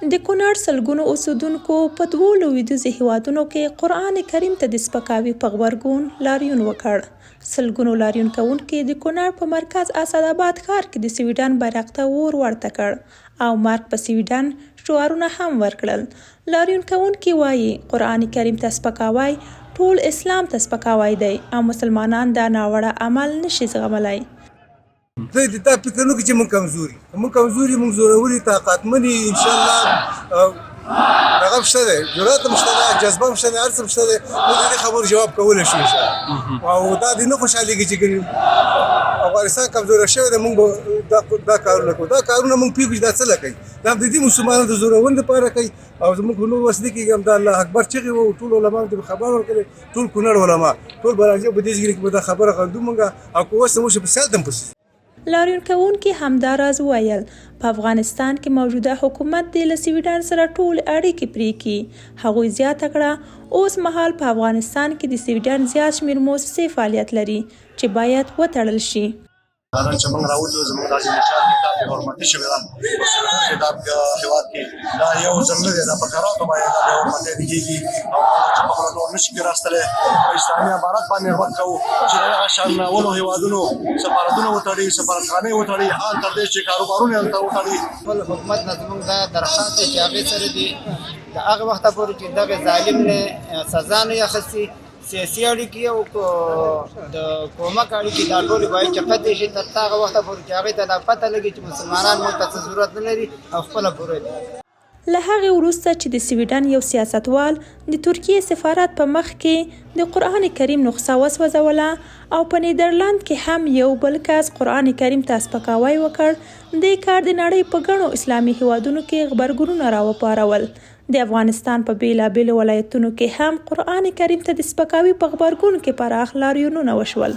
د کونړ سلګونو اوسېدونکو په 2 لویدیځو هېوادونو کې قرآن کریم ته د سپکاوي په غبرګون لاریون وکړ. سلګونو لاریون کوونکي د کونړ په مرکز اسداباد ښار کې د سویډن بیرغ ته اور ورته کړ او مرګ په سویډن شعارونه هم ورکړل. لاریون کوونکي وایي قرآن کریم ته سپکاوی ټول اسلام ته سپکاوی دی او مسلمانان دا ناوړه عمل نشي زغملی. زه د تا فکر نه کوم چې موږ کمزوري موږ زوروري طاقتمن انشاءالله هغه شته دی جرأت هم شته ده جذبه هم شته ده هر څه هم شته دی موږ د دې خبرو جواب کولی شو انشاءالله او دا دې نه خوشحالېږي چې افغانستان کمزوری شوی دی موږ به دا کارونه کوو دا کارونه موږ پوهېږو چې دا څه کوي دا د دې مسلمانانو د زورورۍ دپاره کوي او زموږ په نور وس نه کېږي همدا الله اکبر چغې وو ټول علماو ته خبر ورکړی ټول کونړ علما ټول به راځي په دې ځای کې به دا خبره غندو موږ او که اوس موږ په سیال دم پسې لاریون کوونکي همدا راز ویل په افغانستان کې موجوده حکومت د له سویډن سره ټول اړیکې پرې کړي. هغوی زیاته کړه اوس مهال په افغانستان کې د سویډن زیات شمېر موسسې فعالیت لري چې باید وتړل شي. نن چې موږ راوځو زموږ د نشان کتاب د حرمتي شوی ده کتاب هېواد کې دا یو ځل نه دی دا په قراراتو باندې دا حرمتي کېږي او چې په خپله نور نشي راستلی په اسلامي عبارت باندې غوږ کوو چې د هغه شان اولو هېوادونو سفارتونه وتړي سفارتخانې وتړي ان تر دې چې کاروبارونه هلته وتړي. خپل حکومت نه زموږ دا درخواست دی چې هغې سره دي د هغه وخته پورې چې دغه ظالم نه سزا نه اخیستي سیاسي اړیکې او د کومک اړیکې دا ټولې باید چې فتح شي تر هغه وخته پورې چې هغې ته دا پته لګي چې مسلمانان موږ ته څه ضرورت نه لري او خپله پوره دي. له هغې وروسته چې د سویډن یو سیاستوال د ترکیې سفارت په مخ کې د قرآن کریم نسخه وسوځوله او په نیدرلند کې هم یو بل کس قرآن کریم ته سپکاوی وکړ. دې کار د نړۍ په ګڼو اسلامي هېوادونو کې غبرګونونه راوپارول. د افغانستان په بیلابیلو ولایتونو کې هم قرآن کریم ته د سپکاوي په غبرګون کې پراخ لاریونونه وشول.